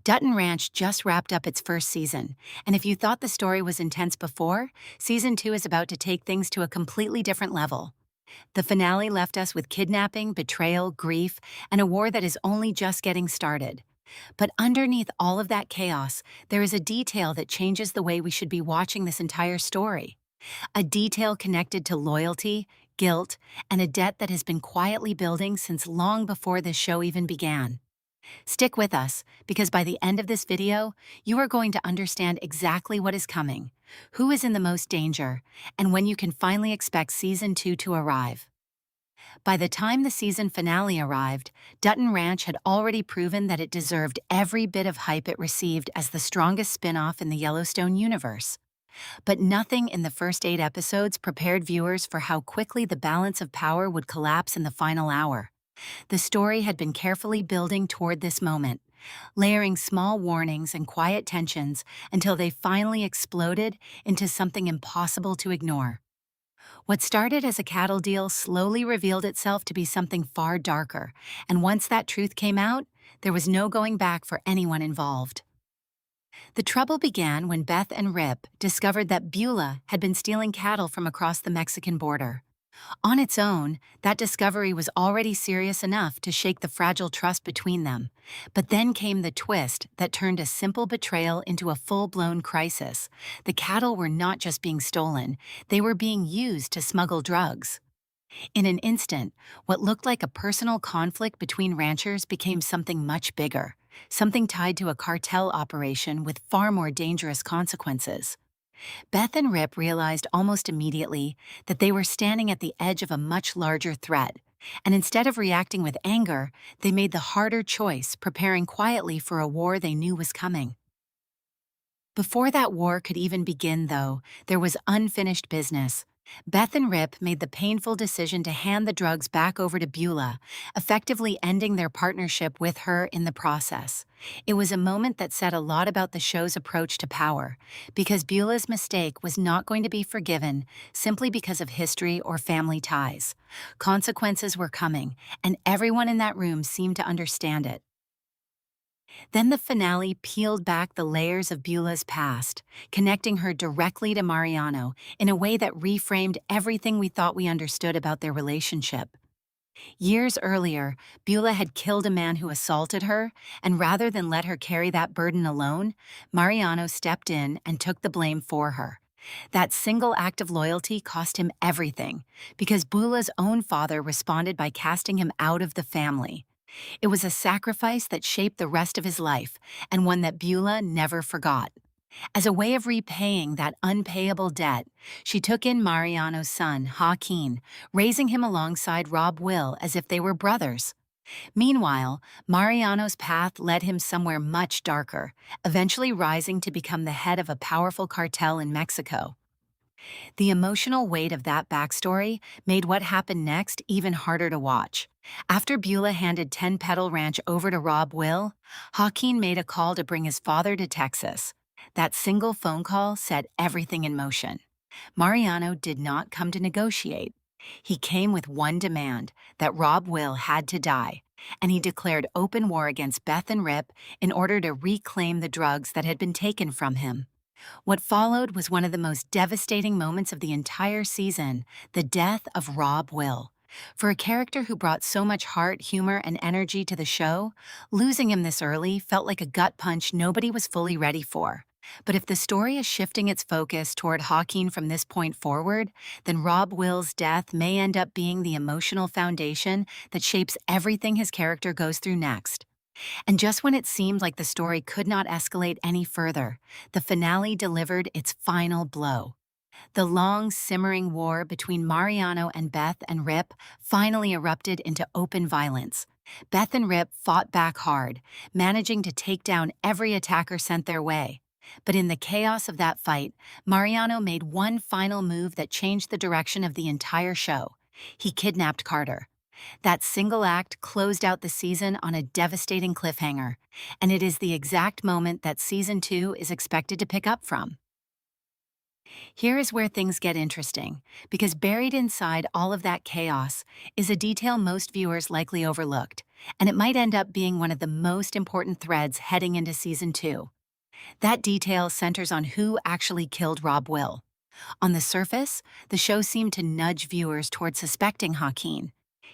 Dutton Ranch just wrapped up its first season, and if you thought the story was intense before, Season 2 is about to take things to a completely different level. The finale left us with kidnapping, betrayal, grief, and a war that is only just getting started. But underneath all of that chaos, there is a detail that changes the way we should be watching this entire story. A detail connected to loyalty, guilt, and a debt that has been quietly building since long before this show even began. Stick with us, because by the end of this video, you are going to understand exactly what is coming, who is in the most danger, and when you can finally expect Season 2 to arrive. By the time the season finale arrived, Dutton Ranch had already proven that it deserved every bit of hype it received as the strongest spin-off in the Yellowstone universe. But nothing in the first 8 episodes prepared viewers for how quickly the balance of power would collapse in the final hour. The story had been carefully building toward this moment, layering small warnings and quiet tensions until they finally exploded into something impossible to ignore. What started as a cattle deal slowly revealed itself to be something far darker, and once that truth came out, there was no going back for anyone involved. The trouble began when Beth and Rip discovered that Beulah had been stealing cattle from across the Mexican border. On its own, that discovery was already serious enough to shake the fragile trust between them. But then came the twist that turned a simple betrayal into a full-blown crisis. The cattle were not just being stolen, they were being used to smuggle drugs. In an instant, what looked like a personal conflict between ranchers became something much bigger, something tied to a cartel operation with far more dangerous consequences. Beth and Rip realized almost immediately that they were standing at the edge of a much larger threat, and instead of reacting with anger, they made the harder choice, preparing quietly for a war they knew was coming. Before that war could even begin, though, there was unfinished business. Beth and Rip made the painful decision to hand the drugs back over to Beulah, effectively ending their partnership with her in the process. It was a moment that said a lot about the show's approach to power, because Beulah's mistake was not going to be forgiven simply because of history or family ties. Consequences were coming, and everyone in that room seemed to understand it. Then the finale peeled back the layers of Beulah's past, connecting her directly to Mariano in a way that reframed everything we thought we understood about their relationship. Years earlier, Beulah had killed a man who assaulted her, and rather than let her carry that burden alone, Mariano stepped in and took the blame for her. That single act of loyalty cost him everything, because Beulah's own father responded by casting him out of the family. It was a sacrifice that shaped the rest of his life, and one that Beulah never forgot. As a way of repaying that unpayable debt, she took in Mariano's son, Joaquin, raising him alongside Rob Will as if they were brothers. Meanwhile, Mariano's path led him somewhere much darker, eventually rising to become the head of a powerful cartel in Mexico. The emotional weight of that backstory made what happened next even harder to watch. After Beulah handed 10 Petal Ranch over to Rob Will, Joaquin made a call to bring his father to Texas. That single phone call set everything in motion. Mariano did not come to negotiate. He came with one demand, that Rob Will had to die, and he declared open war against Beth and Rip in order to reclaim the drugs that had been taken from him. What followed was one of the most devastating moments of the entire season, the death of Rob Will. For a character who brought so much heart, humor, and energy to the show, losing him this early felt like a gut punch nobody was fully ready for. But if the story is shifting its focus toward Joaquin from this point forward, then Rob Will's death may end up being the emotional foundation that shapes everything his character goes through next. And just when it seemed like the story could not escalate any further, the finale delivered its final blow. The long, simmering war between Mariano and Beth and Rip finally erupted into open violence. Beth and Rip fought back hard, managing to take down every attacker sent their way. But in the chaos of that fight, Mariano made one final move that changed the direction of the entire show. He kidnapped Carter. That single act closed out the season on a devastating cliffhanger, and it is the exact moment that Season 2 is expected to pick up from. Here is where things get interesting, because buried inside all of that chaos is a detail most viewers likely overlooked. and it might end up being one of the most important threads heading into season 2. That detail centers on who actually killed Rob Will. On the surface, the show seemed to nudge viewers toward suspecting Joaquin.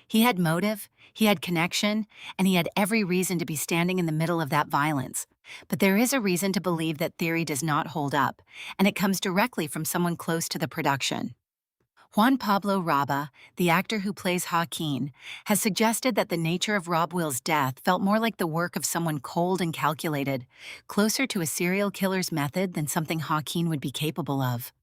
He had motive, he had connection, and he had every reason to be standing in the middle of that violence. But there is a reason to believe that theory does not hold up, and it comes directly from someone close to the production. Juan Pablo Raba, the actor who plays Joaquin, has suggested that the nature of Rob Will's death felt more like the work of someone cold and calculated, closer to a serial killer's method than something Joaquin would be capable of.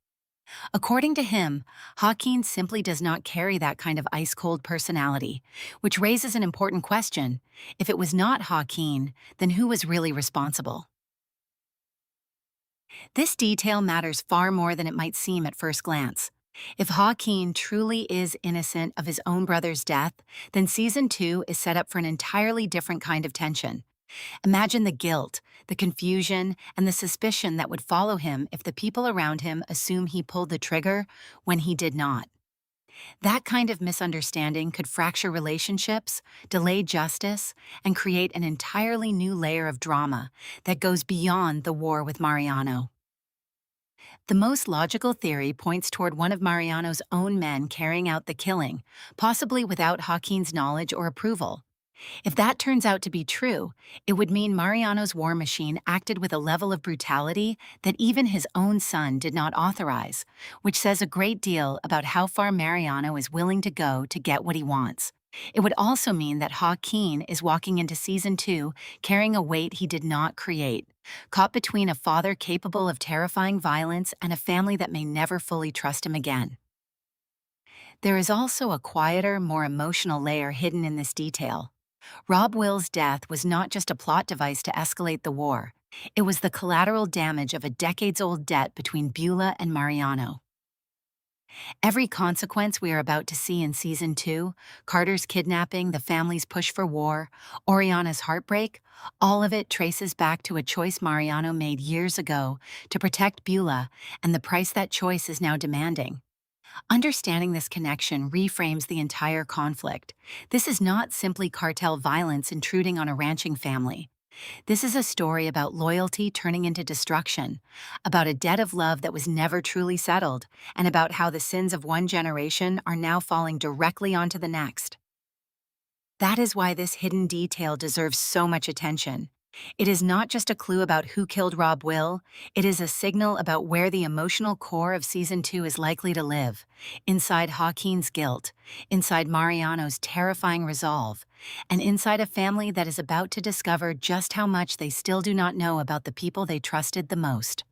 According to him, Joaquin simply does not carry that kind of ice-cold personality, which raises an important question. If it was not Joaquin, then who was really responsible? This detail matters far more than it might seem at first glance. If Joaquin truly is innocent of his own brother's death, then season 2 is set up for an entirely different kind of tension. Imagine the guilt, the confusion, and the suspicion that would follow him if the people around him assume he pulled the trigger when he did not. That kind of misunderstanding could fracture relationships, delay justice, and create an entirely new layer of drama that goes beyond the war with Mariano. The most logical theory points toward one of Mariano's own men carrying out the killing, possibly without Joaquin's knowledge or approval. If that turns out to be true, it would mean Mariano's war machine acted with a level of brutality that even his own son did not authorize, which says a great deal about how far Mariano is willing to go to get what he wants. It would also mean that Joaquin is walking into season 2 carrying a weight he did not create, caught between a father capable of terrifying violence and a family that may never fully trust him again. There is also a quieter, more emotional layer hidden in this detail. Rob Will's death was not just a plot device to escalate the war. It was the collateral damage of a decades-old debt between Beulah and Mariano. Every consequence we are about to see in season 2, Carter's kidnapping, the family's push for war, Oriana's heartbreak, all of it traces back to a choice Mariano made years ago to protect Beulah, and the price that choice is now demanding. Understanding this connection reframes the entire conflict. This is not simply cartel violence intruding on a ranching family. This is a story about loyalty turning into destruction, about a debt of love that was never truly settled, and about how the sins of one generation are now falling directly onto the next. That is why this hidden detail deserves so much attention. It is not just a clue about who killed Rob Will, it is a signal about where the emotional core of season 2 is likely to live, inside Joaquin's guilt, inside Mariano's terrifying resolve, and inside a family that is about to discover just how much they still do not know about the people they trusted the most.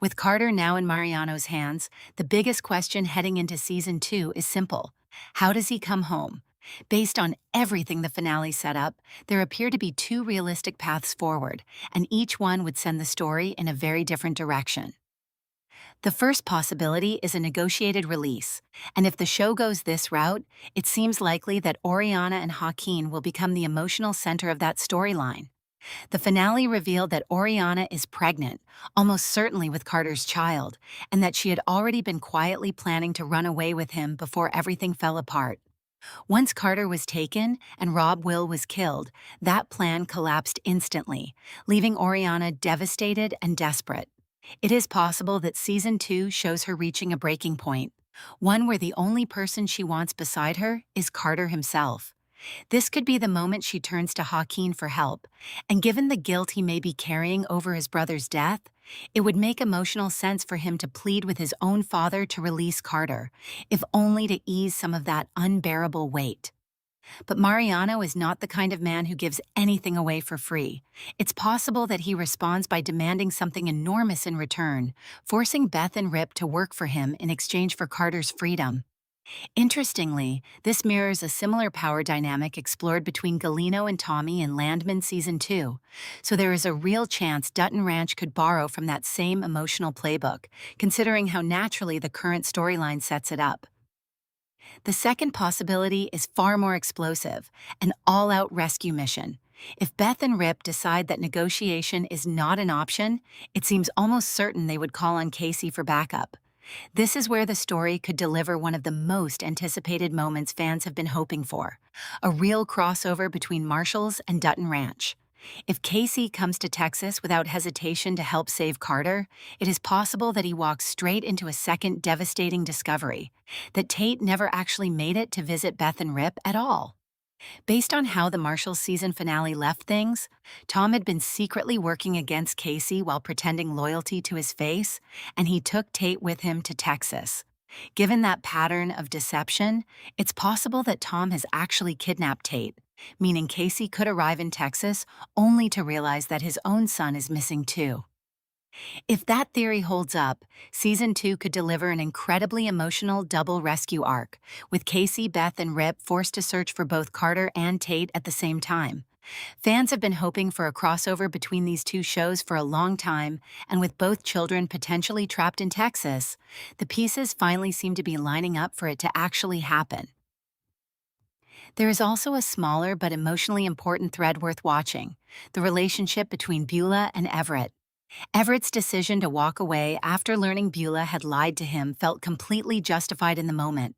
With Carter now in Mariano's hands, the biggest question heading into season 2 is simple. How does he come home? Based on everything the finale set up, there appear to be 2 realistic paths forward, and each one would send the story in a very different direction. The first possibility is a negotiated release, and if the show goes this route, it seems likely that Oriana and Joaquin will become the emotional center of that storyline. The finale revealed that Oriana is pregnant, almost certainly with Carter's child, and that she had already been quietly planning to run away with him before everything fell apart. Once Carter was taken and Rob Will was killed, that plan collapsed instantly, leaving Oriana devastated and desperate. It is possible that season 2 shows her reaching a breaking point, one where the only person she wants beside her is Carter himself. This could be the moment she turns to Joaquin for help, and given the guilt he may be carrying over his brother's death, it would make emotional sense for him to plead with his own father to release Carter, if only to ease some of that unbearable weight. But Mariano is not the kind of man who gives anything away for free. It's possible that he responds by demanding something enormous in return, forcing Beth and Rip to work for him in exchange for Carter's freedom. Interestingly, this mirrors a similar power dynamic explored between Galeno and Tommy in Landman Season 2, so there is a real chance Dutton Ranch could borrow from that same emotional playbook, considering how naturally the current storyline sets it up. The second possibility is far more explosive, an all-out rescue mission. If Beth and Rip decide that negotiation is not an option, it seems almost certain they would call on Casey for backup. This is where the story could deliver one of the most anticipated moments fans have been hoping for, a real crossover between Marshalls and Dutton Ranch. If Casey comes to Texas without hesitation to help save Carter, it is possible that he walks straight into a second devastating discovery, that Tate never actually made it to visit Beth and Rip at all. Based on how the Marshalls season finale left things, Tom had been secretly working against Casey while pretending loyalty to his face, and he took Tate with him to Texas. Given that pattern of deception, it's possible that Tom has actually kidnapped Tate, meaning Casey could arrive in Texas only to realize that his own son is missing too. If that theory holds up, Season 2 could deliver an incredibly emotional double rescue arc, with Casey, Beth, and Rip forced to search for both Carter and Tate at the same time. Fans have been hoping for a crossover between these two shows for a long time, and with both children potentially trapped in Texas, the pieces finally seem to be lining up for it to actually happen. There is also a smaller but emotionally important thread worth watching: the relationship between Beulah and Everett. Everett's decision to walk away after learning Beulah had lied to him felt completely justified in the moment.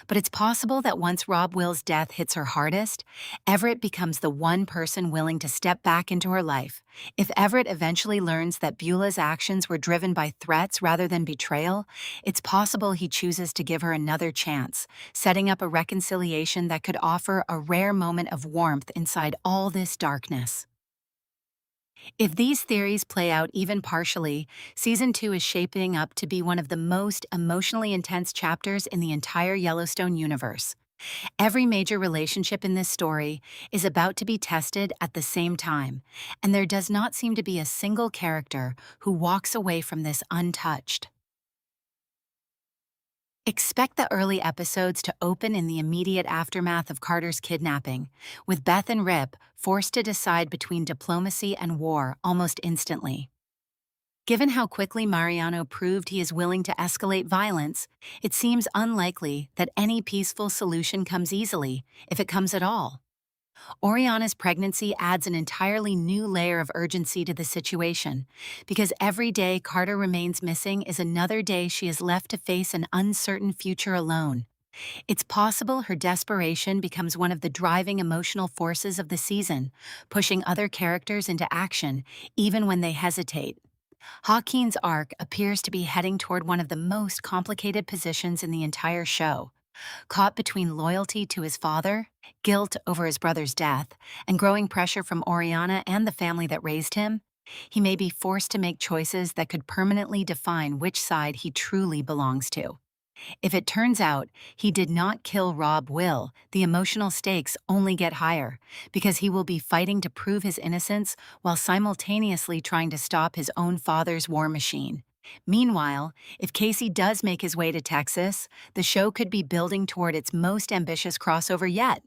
But it's possible that once Rob Will's death hits her hardest, Everett becomes the one person willing to step back into her life. If Everett eventually learns that Beulah's actions were driven by threats rather than betrayal, it's possible he chooses to give her another chance, setting up a reconciliation that could offer a rare moment of warmth inside all this darkness. If these theories play out even partially, Season 2 is shaping up to be one of the most emotionally intense chapters in the entire Yellowstone universe. Every major relationship in this story is about to be tested at the same time, and there does not seem to be a single character who walks away from this untouched. Expect the early episodes to open in the immediate aftermath of Carter's kidnapping, with Beth and Rip forced to decide between diplomacy and war almost instantly. Given how quickly Mariano proved he is willing to escalate violence, it seems unlikely that any peaceful solution comes easily, if it comes at all. Oriana's pregnancy adds an entirely new layer of urgency to the situation, because every day Carter remains missing is another day she is left to face an uncertain future alone. It's possible her desperation becomes one of the driving emotional forces of the season, pushing other characters into action, even when they hesitate. Joaquin's arc appears to be heading toward one of the most complicated positions in the entire show. Caught between loyalty to his father, guilt over his brother's death, and growing pressure from Oriana and the family that raised him, he may be forced to make choices that could permanently define which side he truly belongs to. If it turns out he did not kill Rob Will, the emotional stakes only get higher, because he will be fighting to prove his innocence while simultaneously trying to stop his own father's war machine. Meanwhile, if Casey does make his way to Texas, the show could be building toward its most ambitious crossover yet.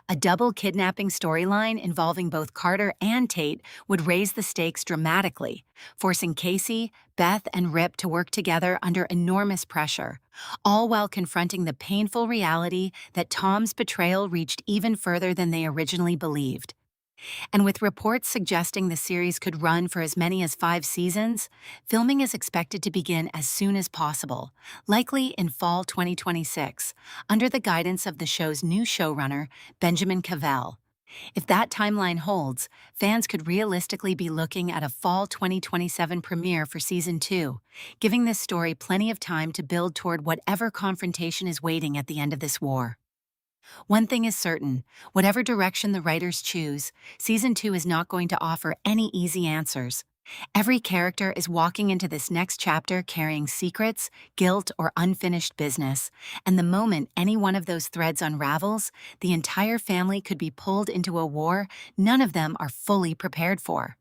A double kidnapping storyline involving both Carter and Tate would raise the stakes dramatically, forcing Casey, Beth, and Rip to work together under enormous pressure, all while confronting the painful reality that Tom's betrayal reached even further than they originally believed. And with reports suggesting the series could run for as many as 5 seasons, filming is expected to begin as soon as possible, likely in fall 2026, under the guidance of the show's new showrunner, Benjamin Cavell. If that timeline holds, fans could realistically be looking at a fall 2027 premiere for Season 2, giving this story plenty of time to build toward whatever confrontation is waiting at the end of this war. One thing is certain: whatever direction the writers choose, Season 2 is not going to offer any easy answers. Every character is walking into this next chapter carrying secrets, guilt, or unfinished business, and the moment any one of those threads unravels, the entire family could be pulled into a war none of them are fully prepared for.